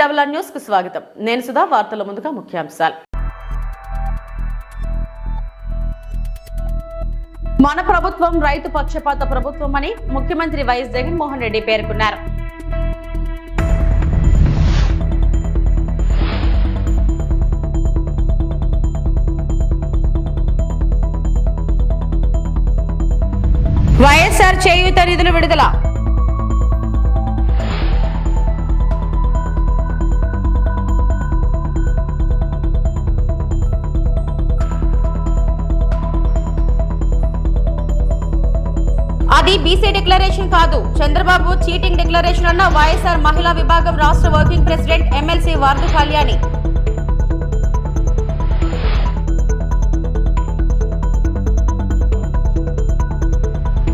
TWR news కు స్వాగతం. నేను సుధా. వార్తల ముందుగా ముఖ్యాంశాలు. మన ప్రభుత్వం రైతు పక్షపాత ప్రభుత్వం అని ముఖ్యమంత్రి వైఎస్ జగన్మోహన్ రెడ్డి పేర్కొన్నారు. వైఎస్ఆర్ చేయూత నిధులు విడుదల. అది బీసీ డిక్లరేషన్ కాదు, చంద్రబాబు చీటింగ్ డిక్లరేషన్ అన్న వైఎస్ఆర్ మహిళా విభాగం రాష్ట్ర వర్కింగ్ ప్రెసిడెంట్ ఎమ్మెల్సీ వార్దు కళ్యాణి.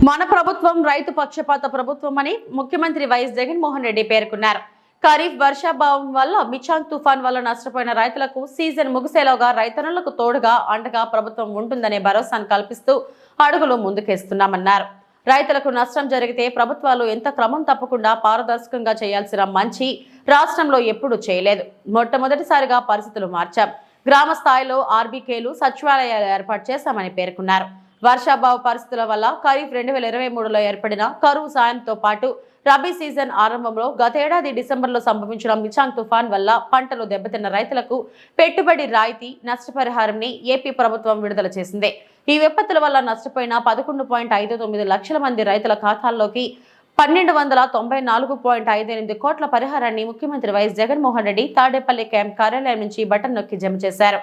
మన ప్రభుత్వం రైతు పక్షపాత ప్రభుత్వం అని ముఖ్యమంత్రి వైఎస్ జగన్మోహన్ రెడ్డి పేర్కొన్నారు. ఖరీఫ్ వర్షాభావం వల్ల మిచాంగ్ తుఫాన్ వల్ల నష్టపోయిన రైతులకు సీజన్ ముగిసేలోగా రైతన్నులకు తోడుగా అండగా ప్రభుత్వం ఉంటుందనే భరోసాను కల్పిస్తూ అడుగులు ముందుకేస్తున్నామన్నారు. రైతులకు నష్టం జరిగితే ప్రభుత్వాలు ఎంత క్రమం తప్పకుండా పారదర్శకంగా చేయాల్సిన మంచి రాష్ట్రంలో ఎప్పుడూ చేయలేదు. మొట్టమొదటిసారిగా పరిస్థితులు మార్చాం. గ్రామ స్థాయిలో ఆర్బీకేలు సచివాలయాలు ఏర్పాటు చేశామని పేర్కొన్నారు. వర్షాభావ పరిస్థితుల వల్ల ఖరీఫ్ 2023లో ఏర్పడిన కరువు సాయంతో పాటు రబీ సీజన్ ఆరంభంలో గతేడాది డిసెంబర్లో సంభవించిన మిచాంగ్ తుఫాన్ వల్ల పంటలు దెబ్బతిన్న రైతులకు పెట్టుబడి రాయితీ నష్టపరిహారంని ఏపీ ప్రభుత్వం విడుదల చేసింది. ఈ విపత్తుల వల్ల నష్టపోయిన 11.59 లక్షల మంది రైతుల ఖాతాల్లోకి 1294.58 కోట్ల పరిహారాన్ని ముఖ్యమంత్రి వైఎస్ జగన్మోహన్ రెడ్డి తాడేపల్లి క్యాంప్ కార్యాలయం నుంచి బటన్ నొక్కి జమ చేశారు.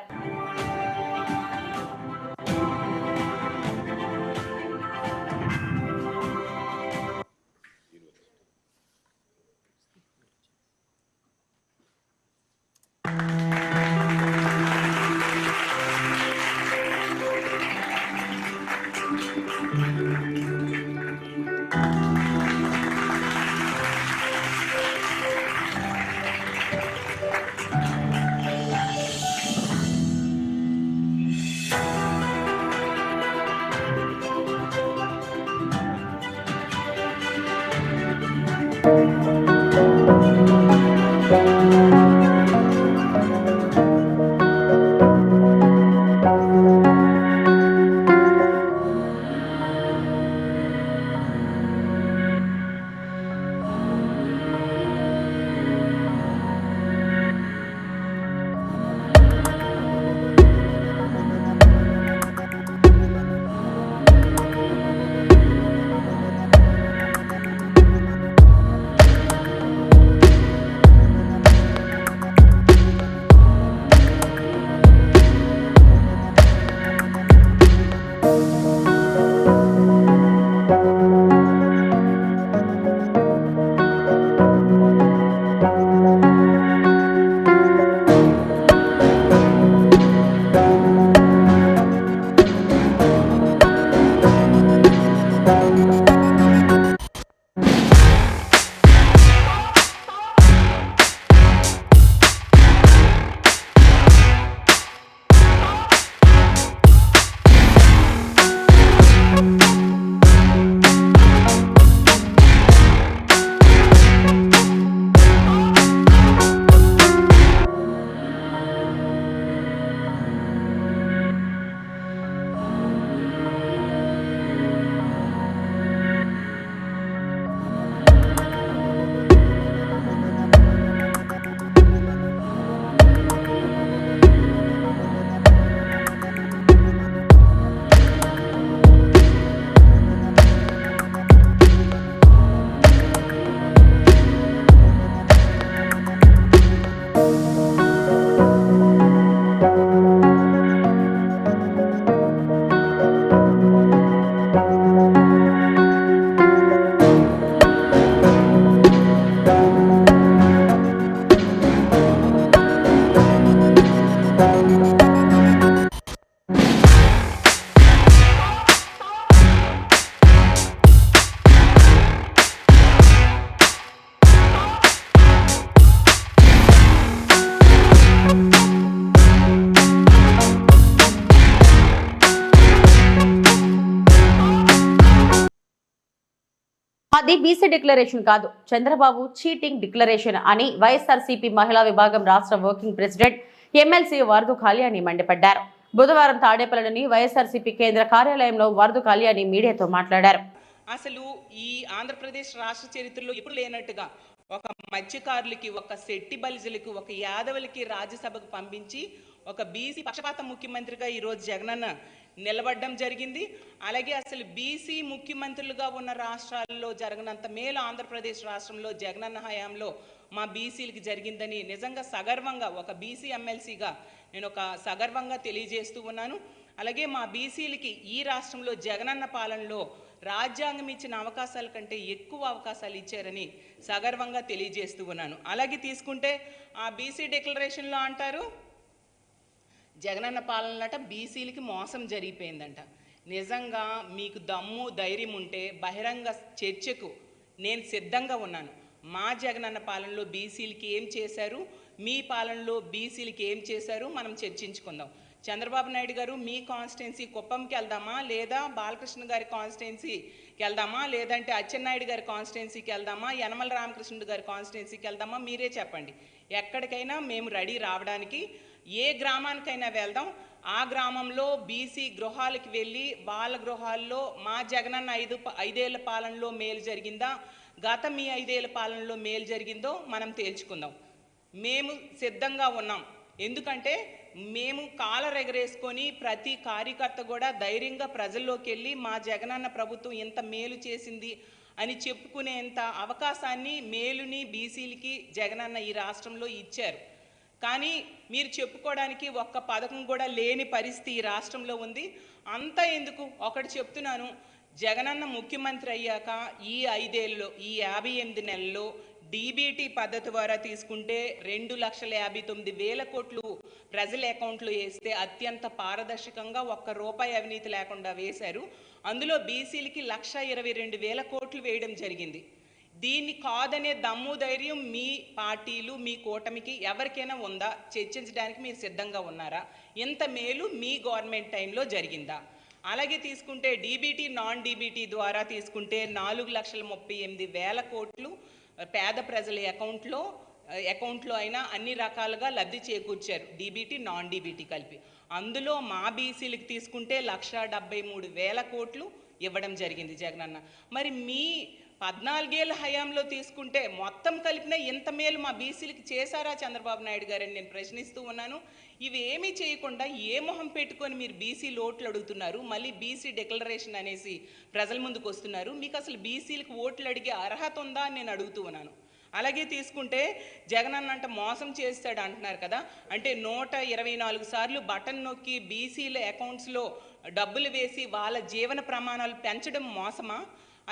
మాది బీసీ డిక్లరేషన్ కాదు, చంద్రబాబు చీటింగ్ డిక్లరేషన్ అని వైఎస్ఆర్సీపీ మహిళా విభాగం రాష్ట్ర వర్కింగ్ ప్రెసిడెంట్ ఎమ్మెల్సీ వరదు కళ్యాణి మండిపడ్డారు. బుధవారం తాడేపల్లిలోని వైఎస్ఆర్సీపీ కేంద్ర కార్యాలయంలో వరదు కళ్యాణి మీడియాతో మాట్లాడారు. అసలు ఈ ఆంధ్రప్రదేశ్ రాష్ట్ర చరిత్రలో ఎప్పుడు లేనట్టుగా ఒక మత్స్యకారులకి, ఒక శెట్టి బలిజలకి, ఒక యాదవులకి రాజ్యసభకు పంపించి ఒక బీసీ పక్షపాత ముఖ్యమంత్రిగా ఈరోజు జగనన్న నిలబడడం జరిగింది. అలాగే అసలు బీసీ ముఖ్యమంత్రులుగా ఉన్న రాష్ట్రాల్లో జరగనంత మేలు ఆంధ్రప్రదేశ్ రాష్ట్రంలో జగనన్న హయాంలో మా బీసీలకి జరిగిందని నిజంగా సగర్వంగా ఒక బీసీ ఎమ్మెల్సీగా నేను ఒక సగర్వంగా తెలియజేస్తూ ఉన్నాను. అలాగే మా బీసీలకి ఈ రాష్ట్రంలో జగనన్న పాలనలో రాజ్యాంగం ఇచ్చిన అవకాశాల కంటే ఎక్కువ అవకాశాలు ఇచ్చారని సగర్వంగా తెలియజేస్తూ ఉన్నాను. అలాగే తీసుకుంటే ఆ బీసీ డిక్లరేషన్లో అంటారు జగనన్న పాలనలట బీసీలకి మోసం జరిగిపోయిందంట. నిజంగా మీకు దమ్ము ధైర్యం ఉంటే బహిరంగ చర్చకు నేను సిద్ధంగా ఉన్నాను. మా జగనన్న పాలనలో బీసీలకి ఏం చేశారు, మీ పాలనలో బీసీలకి ఏం చేశారు మనం చర్చించుకుందాం. చంద్రబాబు నాయుడు గారు మీ కాన్స్టిట్యున్సీ కుప్పంకి వెళ్దామా, లేదా బాలకృష్ణ గారి కాన్స్టిట్యున్సీకి వెళ్దామా, లేదంటే అచ్చెన్నాయుడు గారి కాన్స్టిట్యున్సీకి వెళ్దామా, యనమల రామకృష్ణుడు గారి కాన్స్టిట్యున్సీకి వెళ్దామా, మీరే చెప్పండి. ఎక్కడికైనా మేము రెడీ రావడానికి, ఏ గ్రామానికైనా వెళ్దాం. ఆ గ్రామంలో బీసీ గృహాలకు వెళ్ళి వాళ్ళ గృహాల్లో మా జగనన్న ఐదేళ్ల పాలనలో మేలు జరిగిందా, గత మీ 5 ఏళ్ల పాలనలో మేలు జరిగిందో మనం తేల్చుకుందాం. మేము సిద్ధంగా ఉన్నాం. ఎందుకంటే మేము కాలర్ ఎగరేసుకొని ప్రతి కార్యకర్త కూడా ధైర్యంగా ప్రజల్లోకి వెళ్ళి మా జగనన్న ప్రభుత్వం ఎంత మేలు చేసింది అని చెప్పుకునేంత అవకాశాన్ని, మేలుని బీసీలకి జగనన్న ఈ రాష్ట్రంలో ఇచ్చారు. కానీ మీరు చెప్పుకోవడానికి ఒక్క పథకం కూడా లేని పరిస్థితి ఈ రాష్ట్రంలో ఉంది. అంతా ఎందుకు, ఒకటి చెప్తున్నాను, జగనన్న ముఖ్యమంత్రి అయ్యాక ఈ 5 ఏళ్ళలో, ఈ 58 నెలల్లో డీబీటీ పద్ధతి ద్వారా తీసుకుంటే 2,59,000 కోట్లు ప్రజల అకౌంట్లో వేస్తే అత్యంత పారదర్శకంగా ₹1 అవినీతి లేకుండా వేశారు. అందులో బీసీలకి 1,22,000 కోట్లు వేయడం జరిగింది. దీన్ని కాదనే దమ్ము ధైర్యం మీ పార్టీలు, మీ కూటమికి ఎవరికైనా ఉందా? చర్చించడానికి మీరు సిద్ధంగా ఉన్నారా? ఇంత మేలు మీ గవర్నమెంట్ టైంలో జరిగిందా? అలాగే తీసుకుంటే డీబీటీ, నాన్ డీబీటీ ద్వారా తీసుకుంటే 4,38,000 కోట్లు పేద ప్రజల అకౌంట్లో అయినా అన్ని రకాలుగా లబ్ధి చేకూర్చారు, డీబీటీ నాన్ డీబీటీ కలిపి. అందులో మా బీసీలకు తీసుకుంటే 1,73,000 కోట్లు ఇవ్వడం జరిగింది జగనన్న. మరి మీ 14 ఏళ్ళ హయాంలో తీసుకుంటే మొత్తం కలిపిన ఇంత మేలు మా బీసీలకి చేశారా చంద్రబాబు నాయుడు గారని నేను ప్రశ్నిస్తూ ఉన్నాను. ఇవి ఏమీ చేయకుండా ఏ మొహం పెట్టుకొని మీరు బీసీ ఓట్లు అడుగుతున్నారు, మళ్ళీ బీసీ డిక్లరేషన్ అనేసి ప్రజల ముందుకు వస్తున్నారు. మీకు అసలు బీసీలకు ఓట్లు అడిగే అర్హత ఉందా అని నేను అడుగుతూ ఉన్నాను. అలాగే తీసుకుంటే జగనన్న అంటే మోసం చేస్తాడు అంటున్నారు కదా, అంటే 124 సార్లు బటన్ నొక్కి బీసీల అకౌంట్స్లో డబ్బులు వేసి వాళ్ళ జీవన ప్రమాణాలు పెంచడం మోసమా?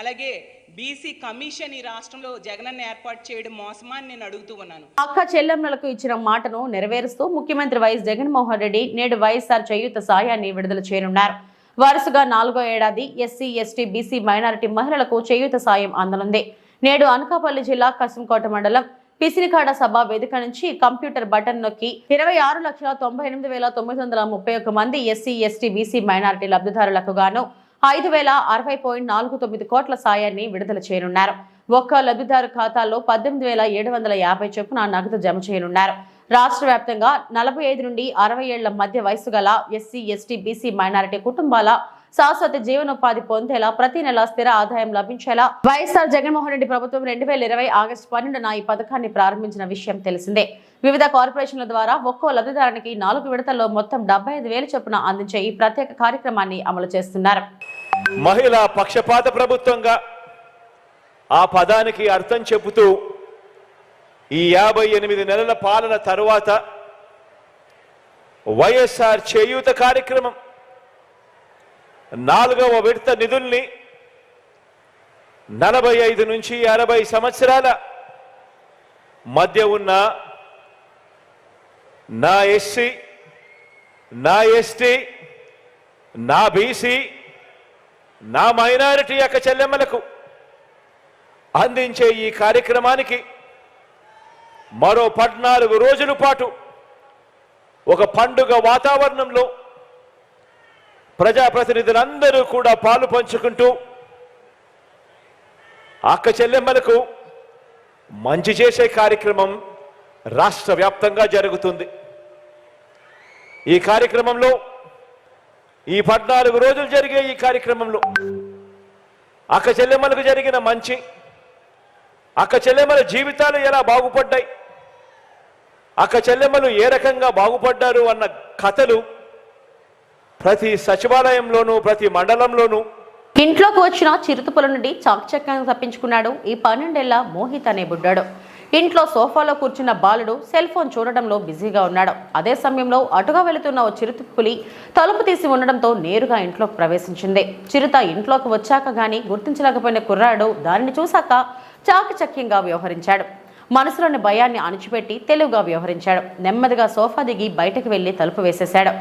అలాగే బీసీ కమిషన్ ఈ రాష్ట్రంలో జగనన్న ఏర్పాటు చేయడం మోసమా అని నేను అడుగుతూ ఉన్నాను. అక్క చెల్లెమ్మలకు ఇచ్చిన మాటను నెరవేరుస్తూ ముఖ్యమంత్రి వైఎస్ జగన్మోహన్ రెడ్డి నేడు వైఎస్ఆర్ చేయూత సాయాన్ని విడుదల చేయనున్నారు. వరుసగా 4వ ఏడాది ఎస్సీ, ఎస్టీ, బీసీ, మైనారిటీ మహిళలకు చేయూత సాయం అందనుంది. నేడు అనకాపల్లి జిల్లా కసింకోట మండలం పిసినికాడ సభ వేదిక నుంచి కంప్యూటర్ బటన్ నొక్కి 26,98,931 మంది ఎస్సీ, ఎస్టీ, బీసీ, మైనారిటీ లబ్ధిదారులకు గాను 5,060.49 కోట్ల సాయాన్ని విడుదల చేయనున్నారు. ఒక్క లబ్ధిదారు ఖాతాల్లో 18,750 చొప్పున నగదు జమ చేయనున్నారు. రాష్ట్ర వ్యాప్తంగా 45 నుండి 60 ఏళ్ల మధ్య వయసు గల ఎస్సీ, ఎస్టీ, బీసీ, మైనారిటీ కుటుంబాల శాశ్వత జీవనోపాధి పొందేలా ప్రతి నెల స్థిర ఆదాయం లభించేలా వైఎస్ఆర్ జగన్మోహన్ రెడ్డి ప్రభుత్వం 2020 ఆగస్టు 12న ఈ పథకాన్ని ప్రారంభించిన విషయం తెలిసిందే. వివిధ కార్పొరేషన్ల ద్వారా ఒక్కో లబ్ధిదారునికి 4 విడతల్లో మొత్తం 75,000 చొప్పున అందించే ఈ ప్రత్యేక కార్యక్రమాన్ని అమలు చేస్తున్నారు. మహిళా పక్షపాత ప్రభుత్వంగా ఆ పదానికి అర్థం చెబుతూ ఈ 58 నెలల పాలన తరువాత వైఎస్ఆర్ చేయూత కార్యక్రమం 4వ విడత నిధుల్ని 45 నుంచి 60 సంవత్సరాల మధ్య ఉన్న నా ఎస్సీ, నా ఎస్టీ, నా బీసీ, నా మైనారిటీ అక్క చెల్లెమ్మలకు అందించే ఈ కార్యక్రమానికి మరో 14 రోజుల పాటు ఒక పండుగ వాతావరణంలో ప్రజాప్రతినిధులందరూ కూడా పాలు పంచుకుంటూ అక్క చెల్లెమ్మలకు మంచి చేసే కార్యక్రమం రాష్ట్ర వ్యాప్తంగా జరుగుతుంది. ఈ కార్యక్రమంలో ఈ 14 రోజులు జరిగే ఈ కార్యక్రమంలో అక్క చెల్లెమ్మలకు జరిగిన మంచి, అక్క చెల్లెమ్మల జీవితాలు ఎలా బాగుపడ్డాయి, అక్క చెల్లెమ్మలు ఏ రకంగా బాగుపడ్డారు అన్న కథలు ప్రతి సచివాలయంలోనూ ప్రతి మండలంలోనూ. ఇంట్లోకి వచ్చిన చిరుతపుల నుండి చాకచక్యంగా తప్పించుకున్నాడు ఈ 12 ఏళ్ల మోహిత్ అనే బుడ్డాడు. ఇంట్లో సోఫాలో కూర్చున్న బాలుడు సెల్ ఫోన్ చూడడంలో బిజీగా ఉన్నాడు. అదే సమయంలో అటుగా వెళుతున్న ఓ చిరుతపులి తలుపు తీసి ఉండడంతో నేరుగా ఇంట్లోకి ప్రవేశించింది. చిరుత ఇంట్లోకి వచ్చాక గానీ గుర్తించలేకపోయిన కుర్రాడు దానిని చూశాక చాకచక్యంగా వ్యవహరించాడు. మనసులోని భయాన్ని అణిచిపెట్టి తెలివిగా వ్యవహరించాడు. నెమ్మదిగా సోఫా దిగి బయటకు వెళ్లి తలుపు వేసేశాడు.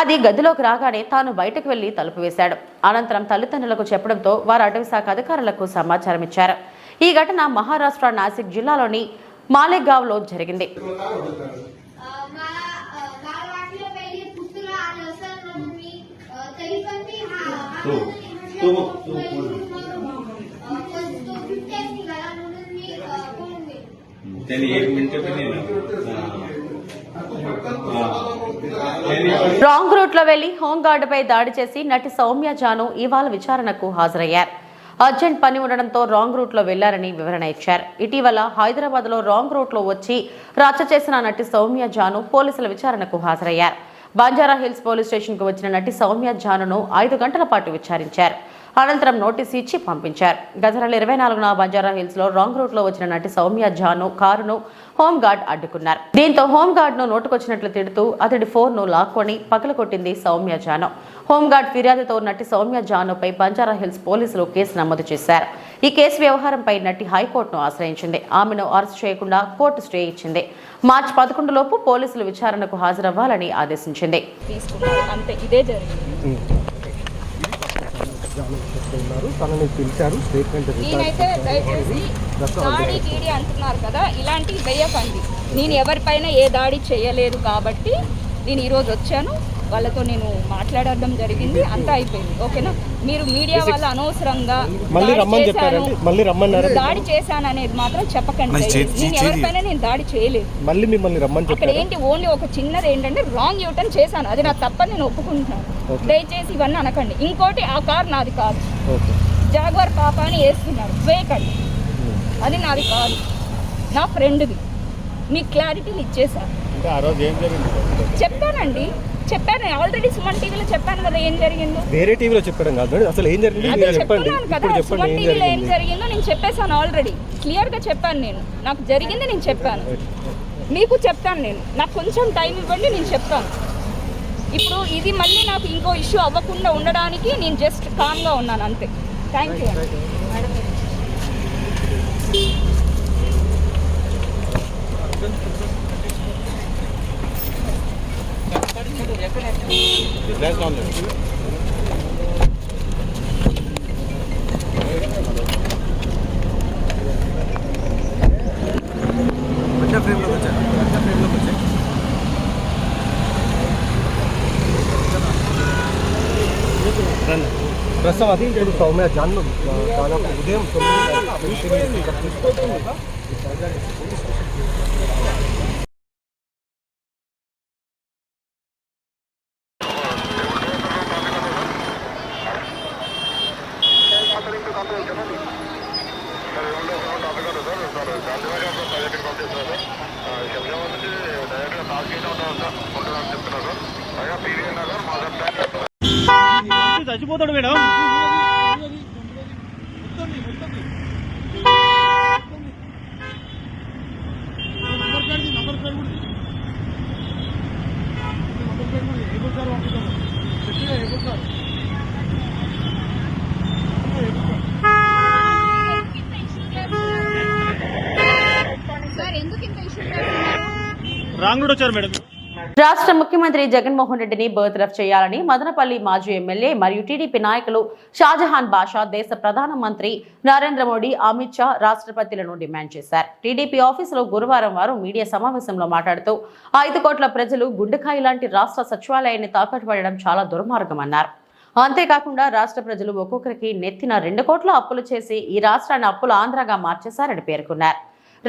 అది గదిలోకి రాగానే తాను బయటకు వెళ్లి తలుపు వేశాడు. అనంతరం తల్లిదండ్రులకు చెప్పడంతో వారు అటవీ శాఖ అధికారులకు సమాచారం ఇచ్చారు. ఈ ఘటన మహారాష్ట్ర నాసిక్ జిల్లాలోని మాలేగావ్లో జరిగింది. రాంగ్ రూట్ లో వెళ్లి హోంగార్డుపై దాడి చేసి నటి సౌమ్య జాను ఇవాళ విచారణకు హాజరయ్యారు. అర్జెంట్ పని ఉండడంతో రాంగ్ రూట్ లో వెళ్లారని వివరణ ఇచ్చారు. ఇటీవల హైదరాబాద్ లో రాంగ్ రూట్ లో వచ్చి రచ్చ చేసిన నటి సౌమ్య జాను పోలీసుల విచారణకు హాజరయ్యారు. బంజారా హిల్స్ పోలీస్ స్టేషన్ కు వచ్చిన నటి సౌమ్య జానును 5 గంటల పాటు విచారించారు. అనంతరం నోటీసు ఇచ్చి పంపించారు. గత నెల 24న బంజారా హిల్స్ లో రాంగ్ రూట్ లో వచ్చిన నటి సౌమ్య జాను కారును హోంగార్డ్ అడ్డుకున్నారు. దీంతో హోంగార్డ్ ను నోటుకొచ్చినట్లు తిడుతూ అతడి ఫోన్ ను లాక్కొని పగలగొట్టింది సౌమ్య జాను. హోంగార్డ్ ఫిర్యాదుతో నటి సౌమ్య జానుపై బంజారా హిల్స్ పోలీసులు కేసు నమోదు చేశారు. ఈ కేసు వ్యవహారంపై నటి హైకోర్టును ఆశ్రయించింది. ఆమెను అరెస్ట్ చేయకుండా కోర్టు స్టే ఇచ్చింది. మార్చి 11 లోపు పోలీసులు విచారణకు హాజరవ్వాలని ఆదేశించింది. నేనైతే దయచేసి దాడి గీడి అంటున్నారు కదా, ఇలాంటివి వేయకండి. నేను ఎవరిపైన ఏ దాడి చేయలేదు కాబట్టి నేను ఈరోజు వచ్చాను. వాళ్ళతో నేను మాట్లాడడం జరిగింది, అంతా అయిపోయింది. ఓకేనా? మీరు మీడియా వాళ్ళు అనవసరంగా దాడి చేశాను అనేది మాత్రం చెప్పకండి. నేను ఎవరిపైన నేను దాడి చేయలేదు. అక్కడ ఏంటి ఓన్లీ ఒక చిన్నది ఏంటంటే రాంగ్ యూటర్న్ చేశాను, అది నా తప్పని నేను ఒప్పుకుంటున్నాను. దయచేసి ఇవన్నీ అనకండి. ఇంకోటి, ఆ కార్ నాది కాదు, జాగ్వార్ పాప అని వేస్తున్నారు, వేయకండి. అది నాది కాదు, నా ఫ్రెండ్ది. మీకు క్లారిటీలు ఇచ్చేసాను. చెప్పానండి, చెప్పాను ఆల్రెడీ. సుమన్ టీవీలో చెప్పాను కదా ఏం జరిగిందో. వేరే టీవీలో చెప్పడం కాదు, అసలు ఏం జరిగిందో చెప్పండి. సుమన్ టీవీలో ఏం జరిగిందో నేను చెప్పేశాను ఆల్రెడీ, క్లియర్ గా చెప్పాను. నేను నాకు జరిగింది నేను చెప్పాను, మీకు చెప్తాను. నేను నాకు కొంచెం టైం ఇవ్వండి, నేను చెప్తాను. ఇప్పుడు ఇది మళ్ళీ నాకు ఇంకో ఇష్యూ అవ్వకుండా ఉండడానికి నేను జస్ట్ కామ్గా ఉన్నాను, అంతే. Thank you. ప్రస్తుతం అది సౌమ్య జాన్ను దాదాపు ఉదయం 9 చచ్చిపోతాడు మేడం. రాంగ్ రూట్ వచ్చారు మేడం. రాష్ట్ర ముఖ్యమంత్రి జగన్మోహన్ రెడ్డిని బర్తరఫ్ చేయాలని మదనపల్లి మాజీ ఎమ్మెల్యే మరియు టీడీపీ నాయకులు షాజహాన్ బాషా దేశ ప్రధానమంత్రి నరేంద్ర మోడీ, అమిత్ షా, రాష్ట్రపతులను డిమాండ్ చేశారు. టీడీపీ ఆఫీసులో గురువారం వారు మీడియా సమావేశంలో మాట్లాడుతూ 5 కోట్ల ప్రజలు గుండెకాయ లాంటి రాష్ట్ర సచివాలయాన్ని తాకట్టు పెట్టడం చాలా దుర్మార్గమన్నారు. అంతేకాకుండా రాష్ట్ర ప్రజలు ఒక్కొక్కరికి నెత్తిన 2 కోట్ల అప్పులు చేసి ఈ రాష్ట్రాన్ని అప్పుల ఆంధ్రగా మార్చేశారని పేర్కొన్నారు.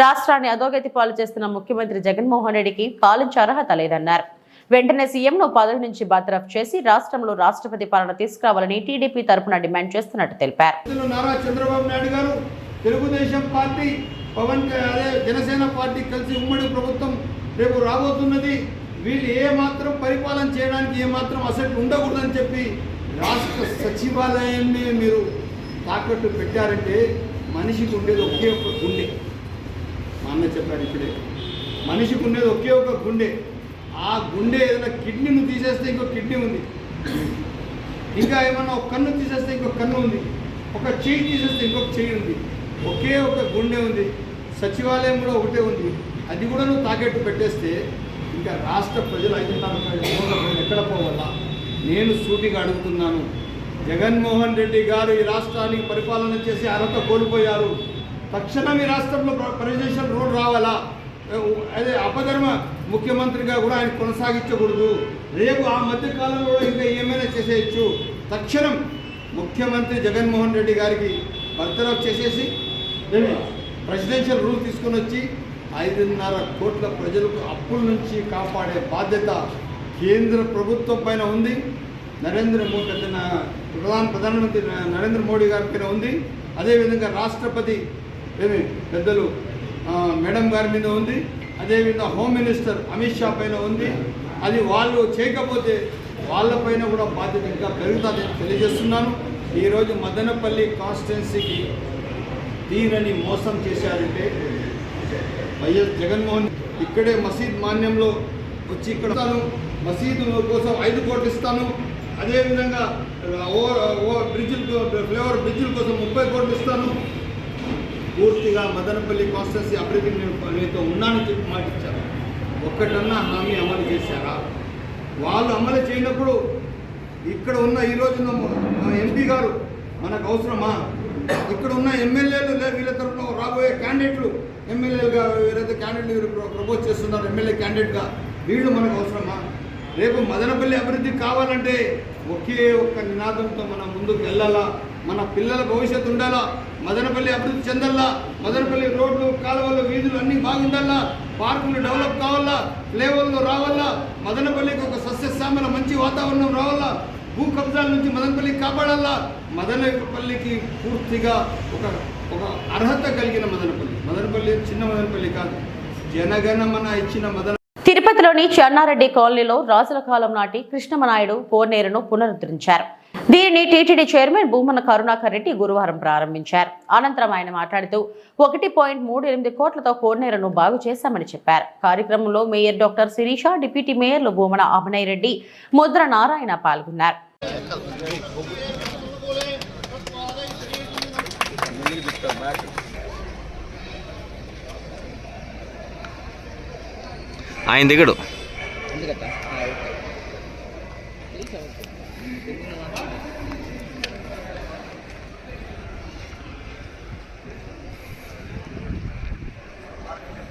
రాష్ట్రాన్ని అధోగతి పాలు చేస్తున్న ముఖ్యమంత్రి జగన్మోహన్ రెడ్డికి పాలించే అర్హత లేదన్నారు. వెంటనే సీఎంను పదవి నుంచి బర్తరఫ్ చేసి రాష్ట్రంలో రాష్ట్రపతి పాలన తీసుకురావాలని టీడీపీ తరపున డిమాండ్ చేస్తున్నట్టు తెలిపారు. నారా చంద్రబాబు నాయుడు గారు, తెలుగుదేశం పార్టీ, జనసేన పార్టీ కలిసి ఉమ్మడి ప్రభుత్వం రేపు రాబోతున్నది. వీళ్ళు ఏమాత్రం పరిపాలన చేయడానికి ఏమాత్రం అసలు ఉండకూడదని చెప్పి రాష్ట్ర సచివాలయాన్ని మీరు తాకట్టు పెట్టారంటే మనిషికి ఉండేది ఒకే ఒక గుండె. మా అన్న చెప్పాడు ఇప్పుడే, మనిషికి ఉండేది ఒకే ఒక గుండె. ఆ గుండె ఏదైనా కిడ్నీని తీసేస్తే ఇంకో కిడ్నీ ఉంది, ఇంకా ఏమన్నా ఒక కన్ను తీసేస్తే ఇంకొక కన్ను ఉంది, ఒక చెయ్యి తీసేస్తే ఇంకొక చెయ్యి ఉంది, ఒకే ఒక గుండె ఉంది. సచివాలయం కూడా ఒకటే ఉంది, అది కూడా నువ్వు తాకట్టు పెట్టేస్తే ఇంకా రాష్ట్ర ప్రజలు 5.5 ఎక్కడ పోవాలా? నేను సూటిగా అడుగుతున్నాను. జగన్మోహన్ రెడ్డి గారు ఈ రాష్ట్రానికి పరిపాలన చేసి అర్హత కోల్పోయారు. తక్షణం ఈ రాష్ట్రంలో ప్రెసిడెన్షియల్ రూల్ రావాలా? అదే అపధర్మ ముఖ్యమంత్రిగా కూడా ఆయన కొనసాగించకూడదు. రేపు ఆ మధ్య కాలంలో ఇంకా ఏమైనా చేసేయచ్చు. తక్షణం ముఖ్యమంత్రి జగన్మోహన్ రెడ్డి గారికి బర్తరఫ్ చేసేసి ప్రెసిడెన్షియల్ రూల్ తీసుకొని వచ్చి 5.5 కోట్ల ప్రజలకు అప్పుల నుంచి కాపాడే బాధ్యత కేంద్ర ప్రభుత్వం పైన ఉంది. ప్రధానమంత్రి నరేంద్ర మోడీ గారి పైన ఉంది. అదేవిధంగా రాష్ట్రపతి పెద్దలు మేడం గారి మీద ఉంది. అదేవిధంగా హోమ్ మినిస్టర్ అమిత్ షా పైన ఉంది. అది వాళ్ళు చేయకపోతే వాళ్ళపైన కూడా బాధ్యత ఇంకా పెరుగుతుందని తెలియజేస్తున్నాను. ఈరోజు మదనపల్లి కాన్స్టిట్యున్సీకి తీరని మోసం చేశారంటే వైఎస్ జగన్మోహన్ ఇక్కడే మసీద్ మాన్యంలో వచ్చి ఇక్కడ మసీదు కోసం 5 కోట్లు ఇస్తాను, అదేవిధంగా ఫ్లైఓవర్ బ్రిడ్జిల కోసం 30 కోట్లు ఇస్తాను, పూర్తిగా మదనపల్లి కాన్స్టిట్యున్సీ అభివృద్ధి మీతో ఉన్నానని చెప్పి మాట ఇచ్చారు. ఒక్కటన్నా హామీ అమలు చేశారా? వాళ్ళు అమలు చేయనప్పుడు ఇక్కడ ఉన్న ఈరోజున్న ఎంపీ గారు మనకు అవసరమా? ఇక్కడ ఉన్న ఎమ్మెల్యేలు వీళ్ళ తరఫున రాబోయే క్యాండిడేట్లు ఎమ్మెల్యేలుగా ఏదైతే క్యాండిడేట్లు ప్రపోజ్ చేస్తున్నారు ఎమ్మెల్యే క్యాండిడేట్గా, వీళ్ళు మనకు అవసరమా? రేపు మదనపల్లి అభివృద్ధి కావాలంటే ఒకే ఒక్క నినాదంతో మనం ముందుకు వెళ్ళాలా. మన పిల్లల భవిష్యత్తు ఉండాలా, మదనపల్లి అభివృద్ధి చెందాలా, మదనపల్లి రోడ్లు, కాలువలు, వీధులు అన్నీ బాగుండాలా, పార్కులు డెవలప్ కావాలా, ఫ్లేవర్లు రావాలా, మదనపల్లికి ఒక సస్యశ్యామల మంచి వాతావరణం రావాలా, భూ కబ్జాల నుంచి మదనపల్లికి కాపాడాలా. మదనపల్లికి పూర్తిగా ఒక అర్హత కలిగిన మదనపల్లి చిన్న మదనపల్లి కాదు, జనగణమన ఇచ్చిన తిరుపతిలోని చెన్నారెడ్డి కాలనీలో రాజుల కాలం నాటి కృష్ణమనాయుడు కోనేరును పునరుద్ధరించారు. దీనిని టీటీడీ చైర్మన్ భూమన కరుణాకర్ రెడ్డి గురువారం ప్రారంభించారు. అనంతరం ఆయన మాట్లాడుతూ 1.38 కోట్లతో కోనేరును బాగు చేశామని చెప్పారు. కార్యక్రమంలో మేయర్ డాక్టర్ శిరీష, డిప్యూటీ మేయర్లు భూమన అభినయ్ రెడ్డి, ముద్ర నారాయణ పాల్గొన్నారు. ఆయన దిగడు.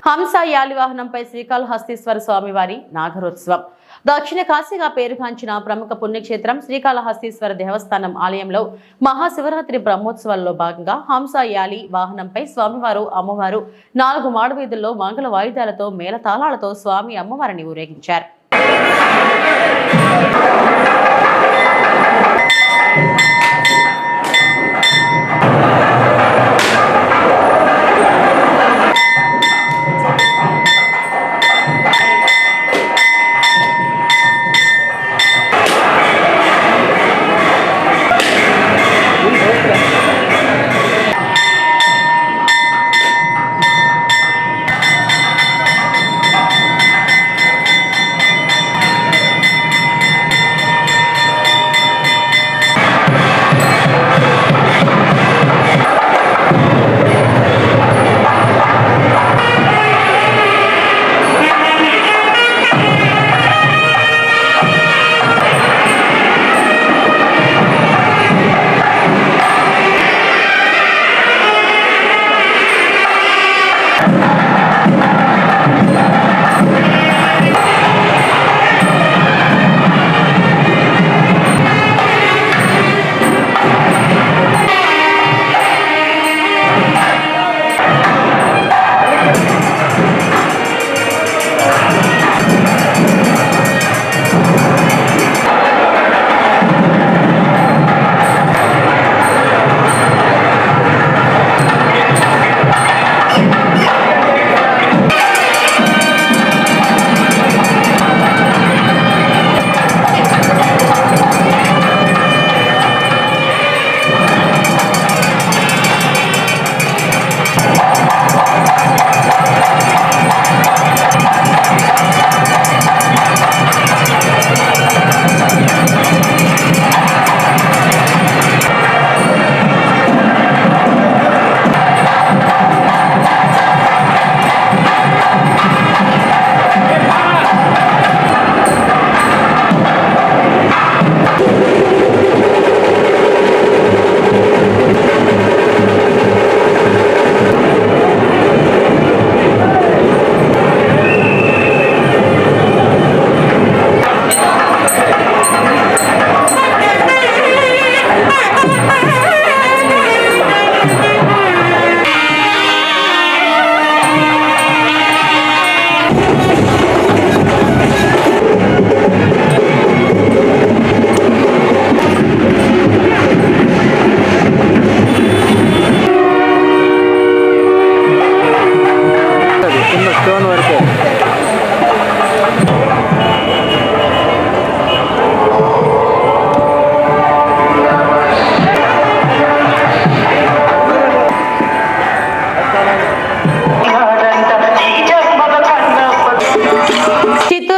హంస యాలి వాహనంపై శ్రీకాళహస్తీశ్వర స్వామివారి నాగరోత్సవం. దక్షిణ కాశీగా పేరుగాంచిన ప్రముఖ పుణ్యక్షేత్రం శ్రీకాళహస్తీశ్వర దేవస్థానం ఆలయంలో మహాశివరాత్రి బ్రహ్మోత్సవాల్లో భాగంగా హంస యాలి వాహనంపై స్వామివారు, అమ్మవారు 4 మాడవీధుల్లో మంగళ వాయిద్యాలతో మేళతాళాలతో స్వామి అమ్మవారిని ఊరేగించారు.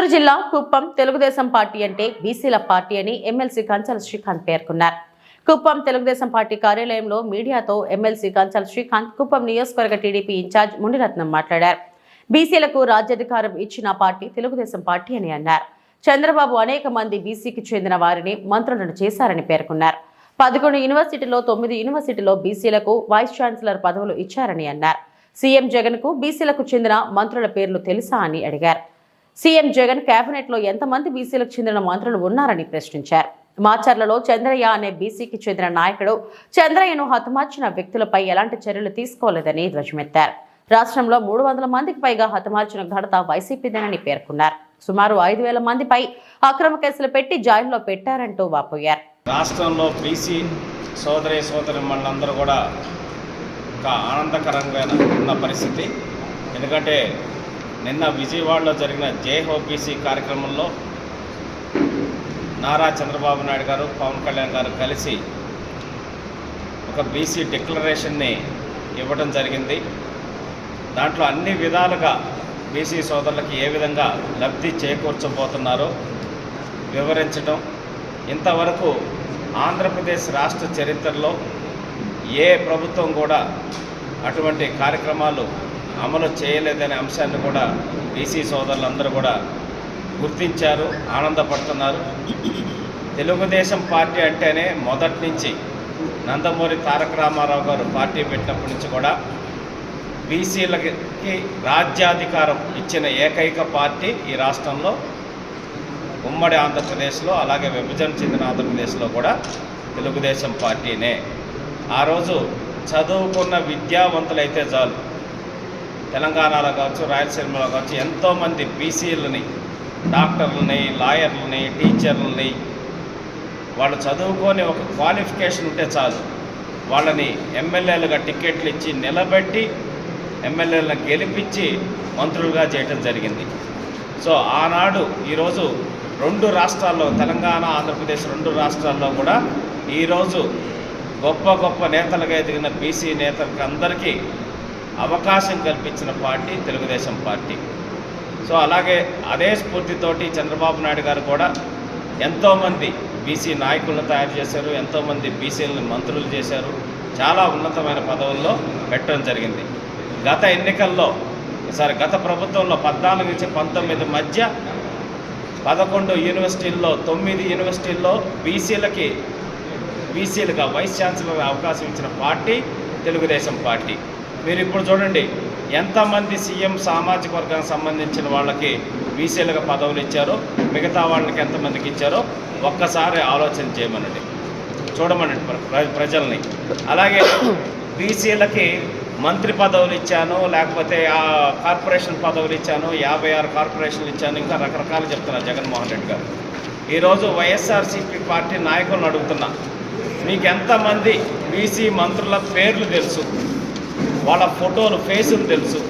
చిత్తూరు జిల్లా కుప్పం తెలుగుదేశం పార్టీ అంటే బీసీల పార్టీ అని ఎమ్మెల్సీ కంచల శ్రీకాంత్ పేర్కొన్నారు. కుప్పం తెలుగుదేశం పార్టీ కార్యాలయంలో మీడియాతో ఎమ్మెల్సీ కంచల శ్రీకాంత్ కుప్పం నియోజకవర్గ టీడీపీ ఇన్ఛార్జ్ మునిరత్నం మాట్లాడారు. బీసీలకు రాజ్యాధికారం ఇచ్చిన పార్టీ తెలుగుదేశం పార్టీ అని అన్నారు. చంద్రబాబు అనేక మంది బీసీకి చెందిన వారిని మంత్రులను చేశారని పేర్కొన్నారు. 11 యూనివర్సిటీలో 9 యూనివర్సిటీలో బీసీలకు వైస్ ఛాన్సలర్ పదవులు ఇచ్చారని అన్నారు. సీఎం జగన్ కు బీసీలకు చెందిన మంత్రుల పేర్లు తెలుసా అని అడిగారు. సీఎం జగన్ కేబినెట్ లో ఎంతమంది బీసీలకు చెందిన మంత్రులు ఉన్నారని ప్రశ్నించారు. మాచర్లలో చంద్రయ్య అనే బీసీకి చెందిన నాయకుడు చంద్రయ్యను హతమార్చిన వ్యక్తులపై ఎలాంటి చర్యలు తీసుకోలేదని ధ్వజమెత్తారు. రాష్ట్రంలో 300 మందికి పైగా హతమార్చిన ఘనత వైసీపీదేనని పేర్కొన్నారు. సుమారు 5,000 మందిపై అక్రమ కేసులు పెట్టి జైల్లో పెట్టారంటూ వాపోయారు. రాష్ట్రంలో బీసీ సోదరి మనందరూ కూడా ఒక ఆనందకరంగా ఉన్న పరిస్థితి. ఎందుకంటే నిన్న విజయవాడలో జరిగిన జై హో బీసీ కార్యక్రమంలో నారా చంద్రబాబు నాయుడు గారు, పవన్ కళ్యాణ్ గారు కలిసి ఒక బీసీ డిక్లరేషన్ని ఇవ్వడం జరిగింది. దాంట్లో అన్ని విధాలుగా బీసీ సోదరులకి ఏ విధంగా లబ్ధి చేకూర్చబోతున్నారో వివరించడం. ఇంతవరకు ఆంధ్రప్రదేశ్ రాష్ట్ర చరిత్రలో ఏ ప్రభుత్వం కూడా అటువంటి కార్యక్రమాలు అమలు చేయలేదనే అంశాన్ని కూడా బీసీ సోదరులందరూ కూడా గుర్తించారు, ఆనందపడుతున్నారు. తెలుగుదేశం పార్టీ అంటేనే మొదటి నుంచి నందమూరి తారక రామారావు గారు పార్టీ పెట్టినప్పటి నుంచి కూడా బీసీలకి రాజ్యాధికారం ఇచ్చిన ఏకైక పార్టీ ఈ రాష్ట్రంలో ఉమ్మడి ఆంధ్రప్రదేశ్లో, అలాగే విభజన చెందిన ఆంధ్రప్రదేశ్లో కూడా తెలుగుదేశం పార్టీనే. ఆ రోజు చదువుకున్న విద్యావంతులైతే చాలు, తెలంగాణలో కావచ్చు, రాయలసీమలో కావచ్చు, ఎంతోమంది బీసీలని, డాక్టర్లని, లాయర్లని, టీచర్లని వాళ్ళు చదువుకొని ఒక క్వాలిఫికేషన్ ఉంటే చాలు, వాళ్ళని ఎమ్మెల్యేలుగా టికెట్లు ఇచ్చి నిలబెట్టి ఎమ్మెల్యేలను గెలిపించి మంత్రులుగా చేయటం జరిగింది. సో ఆనాడు ఈరోజు 2 రాష్ట్రాల్లో, తెలంగాణ, ఆంధ్రప్రదేశ్ 2 రాష్ట్రాల్లో కూడా ఈరోజు గొప్ప గొప్ప నేతలుగా ఎదిగిన బీసీ నేతలకు అందరికీ అవకాశం కల్పించిన పార్టీ తెలుగుదేశం పార్టీ. సో అలాగే అదే స్ఫూర్తితోటి చంద్రబాబు నాయుడు గారు కూడా ఎంతోమంది బీసీ నాయకులను తయారు చేశారు, ఎంతోమంది బీసీలను మంత్రులు చేశారు, చాలా ఉన్నతమైన పదవుల్లో పెట్టడం జరిగింది. గత ఎన్నికల్లో గత ప్రభుత్వంలో 14 నుంచి 19 మధ్య 11 యూనివర్సిటీల్లో 9 యూనివర్సిటీల్లో బీసీలుగా వైస్ ఛాన్సలర్ అవకాశం ఇచ్చిన పార్టీ తెలుగుదేశం పార్టీ. మీరు ఇప్పుడు చూడండి, ఎంతమంది సీఎం సామాజిక వర్గానికి సంబంధించిన వాళ్ళకి బీసీలుగా పదవులు ఇచ్చారో, మిగతా వాళ్ళకి ఎంతమందికి ఇచ్చారో ఒక్కసారి ఆలోచన చేయమనండి, చూడమనండి ప్రజల్ని. అలాగే బీసీలకి మంత్రి పదవులు ఇచ్చాను, లేకపోతే కార్పొరేషన్ పదవులు ఇచ్చాను, 56 కార్పొరేషన్లు ఇచ్చాను, ఇంకా రకరకాలు చెప్తున్నారు జగన్మోహన్ రెడ్డి గారు. ఈరోజు వైఎస్ఆర్సీపీ పార్టీ నాయకులను అడుగుతున్నా, మీకు ఎంతమంది బీసీ మంత్రుల పేర్లు తెలుసు, వాళ్ళ ఫోటోలు, ఫేసులు తెలుసు?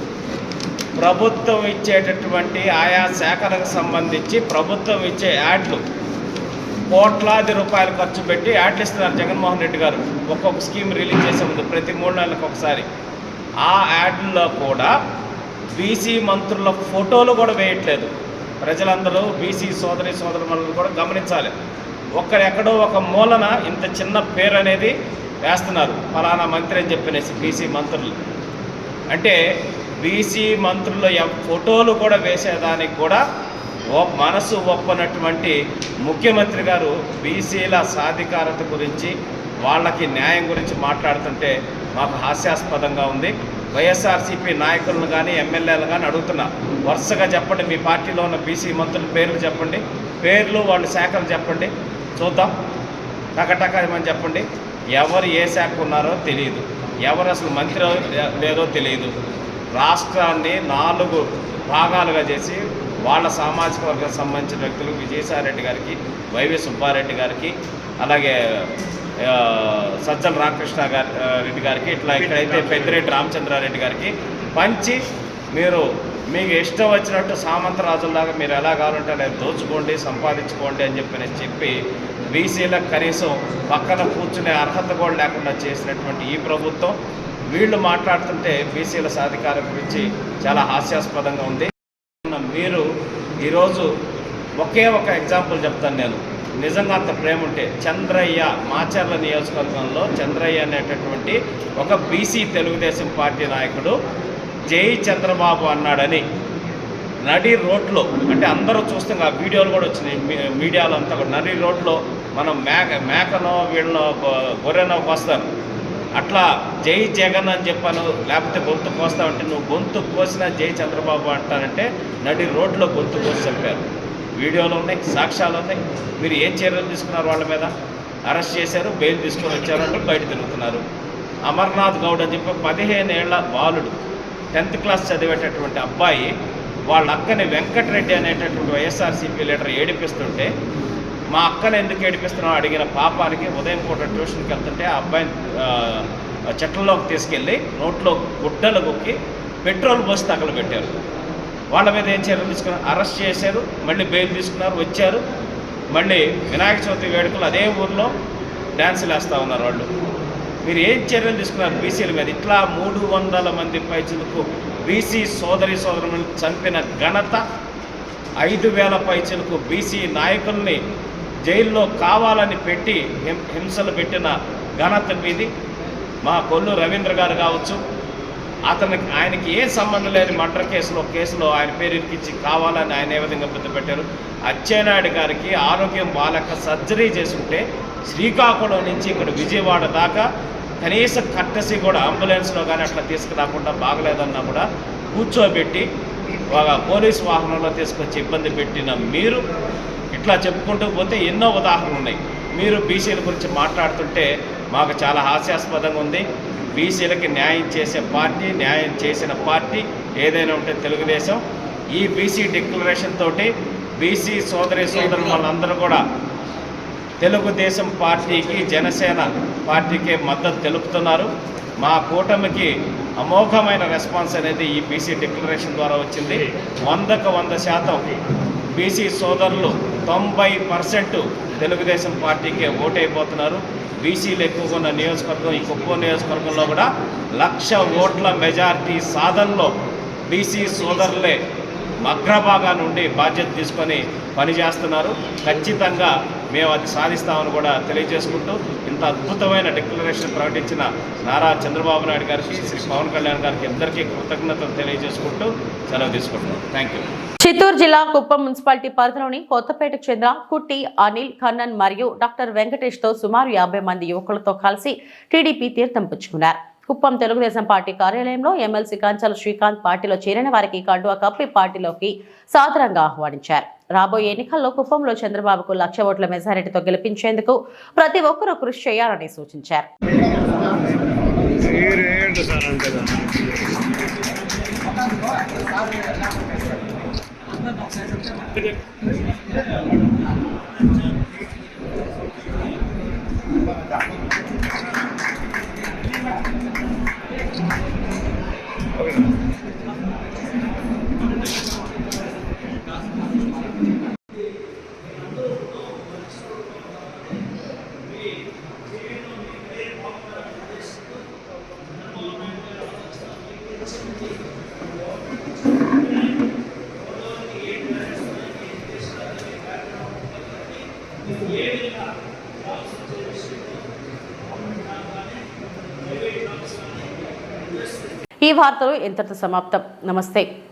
ప్రభుత్వం ఇచ్చేటటువంటి ఆయా శాఖలకు సంబంధించి ప్రభుత్వం ఇచ్చే యాడ్లు కోట్లాది రూపాయలు ఖర్చు పెట్టి యాడ్లు ఇస్తున్నారు జగన్మోహన్ రెడ్డి గారు. ఒక్కొక్క స్కీమ్ రిలీజ్ చేసే ముందు ప్రతి 3 నెలలకు ఒకసారి ఆ యాడ్లలో కూడా బీసీ మంత్రుల ఫోటోలు కూడా వేయట్లేదు. ప్రజలందరూ బీసీ సోదరులను కూడా గమనించాలి. ఎక్కడో ఒక మూలన ఇంత చిన్న పేరు అనేది వేస్తున్నారు, ఫలానా మంత్రి అని చెప్పినేసి బీసీ మంత్రులు. అంటే బీసీ మంత్రుల ఫోటోలు కూడా వేసేదానికి కూడా మనసు ఒప్పనటువంటి ముఖ్యమంత్రి గారు బీసీల సాధికారత గురించి, వాళ్ళకి న్యాయం గురించి మాట్లాడుతుంటే మాకు హాస్యాస్పదంగా ఉంది. వైఎస్ఆర్సీపీ నాయకులను కానీ ఎమ్మెల్యేలు కానీ అడుగుతున్నా, వరుసగా చెప్పండి, మీ పార్టీలో ఉన్న బీసీ మంత్రుల పేర్లు చెప్పండి, పేర్లు వాళ్ళ శాఖలు చెప్పండి, చూద్దాం. టకటకమని చెప్పండి. ఎవరు ఏ శాఖ ఉన్నారో తెలియదు, ఎవరు అసలు మంత్రి లేదో తెలియదు. రాష్ట్రాన్ని 4 భాగాలుగా చేసి వాళ్ళ సామాజిక వర్గం సంబంధించిన వ్యక్తులు విజయసాయిరెడ్డి గారికి, వైవి సుబ్బారెడ్డి గారికి, అలాగే సజ్జల రామకృష్ణ రెడ్డి గారికి, ఇక్కడైతే పెద్దిరెడ్డి రామచంద్రారెడ్డి గారికి పంచి మీకు ఇష్టం వచ్చినట్టు సామంతరాజుల్లాగా మీరు ఎలా కావాలంటే అలా దోచుకోండి, సంపాదించుకోండి అని చెప్పి బీసీలకు కనీసం పక్కన కూర్చునే అర్హత కూడా లేకుండా చేసినటువంటి ఈ ప్రభుత్వం వీళ్ళు మాట్లాడుతుంటే బీసీల సాధికారం గురించి చాలా హాస్యాస్పదంగా ఉంది. మీరు ఈరోజు ఒకే ఒక ఎగ్జాంపుల్ చెప్తాను నేను. నిజంగా అంత ప్రేమ ఉంటే చంద్రయ్య మాచర్ల నియోజకవర్గంలో చంద్రయ్య అనేటటువంటి ఒక బీసీ తెలుగుదేశం పార్టీ నాయకుడు జై చంద్రబాబు అన్నాడని నడి రోడ్లో, అంటే అందరూ చూస్తాం, ఆ వీడియోలు కూడా వచ్చినాయి మీడియాలో అంతా కూడా, నడి రోడ్లో మనం మేకనో వీళ్ళనో గొర్రెనో కోస్తారు, అట్లా జై జగన్ అని చెప్పాను, లేకపోతే గొంతు కోస్తామంటే నువ్వు గొంతు కోసినా జై చంద్రబాబు అంటానంటే నడి రోడ్లో గొంతు కోసి చంపారు. వీడియోలు ఉన్నాయి, సాక్ష్యాలు ఉన్నాయి. మీరు ఏం చర్యలు తీసుకున్నారు? వాళ్ళ మీద అరెస్ట్ చేశారు, బెయిల్ తీసుకొని వచ్చారంటూ బయట తిరుగుతున్నారు. అమర్నాథ్ గౌడ్ అని చెప్పి 15 ఏళ్ల బాలుడు, 10th క్లాస్ చదివేటటువంటి అబ్బాయి వాళ్ళ అక్కని వెంకటరెడ్డి అనేటటువంటి వైఎస్ఆర్సీపీ లీడర్ ఏడిపిస్తుంటే, మా అక్కను ఎందుకు ఏడిపిస్తున్నావు అడిగిన పాపానికి ఉదయం పూట ట్యూషన్కి వెళ్తుంటే ఆ అబ్బాయిని చెట్లలోకి తీసుకెళ్ళి నోట్లో గుడ్డలు గుక్కి పెట్రోల్ పోసి తగలబెట్టారు. వాళ్ళ మీద ఏం చర్యలు తీసుకున్నారు? అరెస్ట్ చేశారు, మళ్ళీ బెయిల్ తీసుకున్నారు, వచ్చారు. మళ్ళీ వినాయక చవితి వేడుకలు అదే ఊర్లో డ్యాన్సులు వేస్తూ ఉన్నారు వాళ్ళు. మీరు ఏం చర్యలు తీసుకున్నారు బీసీల మీద? ఇట్లా 300 మంది పైచులకు బీసీ సోదరులను చంపిన ఘనత, 5000 పైచులకు బీసీ నాయకుల్ని జైల్లో కావాలని పెట్టి హింసలు పెట్టిన ఘనత మీది. మా కొల్లు రవీంద్ర గారు కావచ్చు, ఆయనకి ఏ సంబంధం లేదు మర్డర్ కేసులో ఆయన పేరు ఇరికించి కావాలని ఆయన ఏ విధంగా పెద్ద పెట్టారు. అచ్చెన్నాయుడు గారికి ఆరోగ్యం బాలక సర్జరీ చేసుకుంటే శ్రీకాకుళం నుంచి ఇక్కడ విజయవాడ దాకా కనీస కట్టసి కూడా అంబులెన్స్లో కానీ అట్లా తీసుకురాకుండా, బాగలేదన్నా కూడా కూర్చోబెట్టి పోలీస్ వాహనంలో తీసుకొచ్చి ఇబ్బంది పెట్టిన మీరు ఇట్లా చెప్పుకుంటూ పోతే ఎన్నో ఉదాహరణలు ఉన్నాయి. మీరు బీసీల గురించి మాట్లాడుతుంటే మాకు చాలా హాస్యాస్పదంగా ఉంది. బీసీలకి న్యాయం చేసే పార్టీ, న్యాయం చేసిన పార్టీ ఏదైనా ఉంటే తెలుగుదేశం. ఈ బీసీ డిక్లరేషన్ తోటి బీసీ సోదరులు వాళ్ళందరూ కూడా తెలుగుదేశం పార్టీకి, జనసేన పార్టీకి మద్దతు తెలుపుతున్నారు. మా కూటమికి అమోఘమైన రెస్పాన్స్ అనేది ఈ బీసీ డిక్లరేషన్ ద్వారా వచ్చింది. 100కు 100% బీసీ సోదరులు 90% తెలుగుదేశం పార్టీకే ఓటైపోతున్నారు. బీసీలు ఎక్కువగా ఉన్న నియోజకవర్గం ఈ కుప్పం నియోజకవర్గంలో కూడా 1,00,000 ఓట్ల మెజారిటీ సాధనలో బీసీ సోదరులే అగ్రభాగా నుండి బాధ్యత తీసుకొని పనిచేస్తున్నారు. ఖచ్చితంగా మేము అది సాధిస్తామని కూడా తెలియజేసుకుంటూ, ఇంత అద్భుతమైన డిక్లరేషన్ ప్రకటించిన నారా చంద్రబాబు నాయుడు గారికి, శ్రీ పవన్ కళ్యాణ్ గారికి ఇద్దరికీ కృతజ్ఞతలు తెలియజేసుకుంటూ సెలవు తీసుకుంటున్నాం. Thank you. చిత్తూరు జిల్లా కుప్పం మున్సిపాలిటీ పరిధిలోని కొత్తపేటకు చెందిన కుట్టి అనిల్, కన్నన్ మరియు డాక్టర్ వెంకటేష్ తో సుమారు 50 మంది యువకులతో కలిసి టీడీపీ తీర్థం పుచ్చుకున్నారు. కుప్పం తెలుగుదేశం పార్టీ కార్యాలయంలో ఎమ్మెల్సీ కంచల శ్రీకాంత్ పార్టీలో చేరిన వారికి కండువా కప్పి పార్టీలోకి సాదరంగా ఆహ్వానించారు. రాబోయే ఎన్నికల్లో కుప్పంలో చంద్రబాబుకు 1,00,000 ఓట్ల మెజారిటీతో గెలిపించేందుకు ప్రతి ఒక్కరూ కృషి చేయాలని సూచించారు. ఈ వార్తలు ఇంతటితో సమాప్తం. నమస్తే.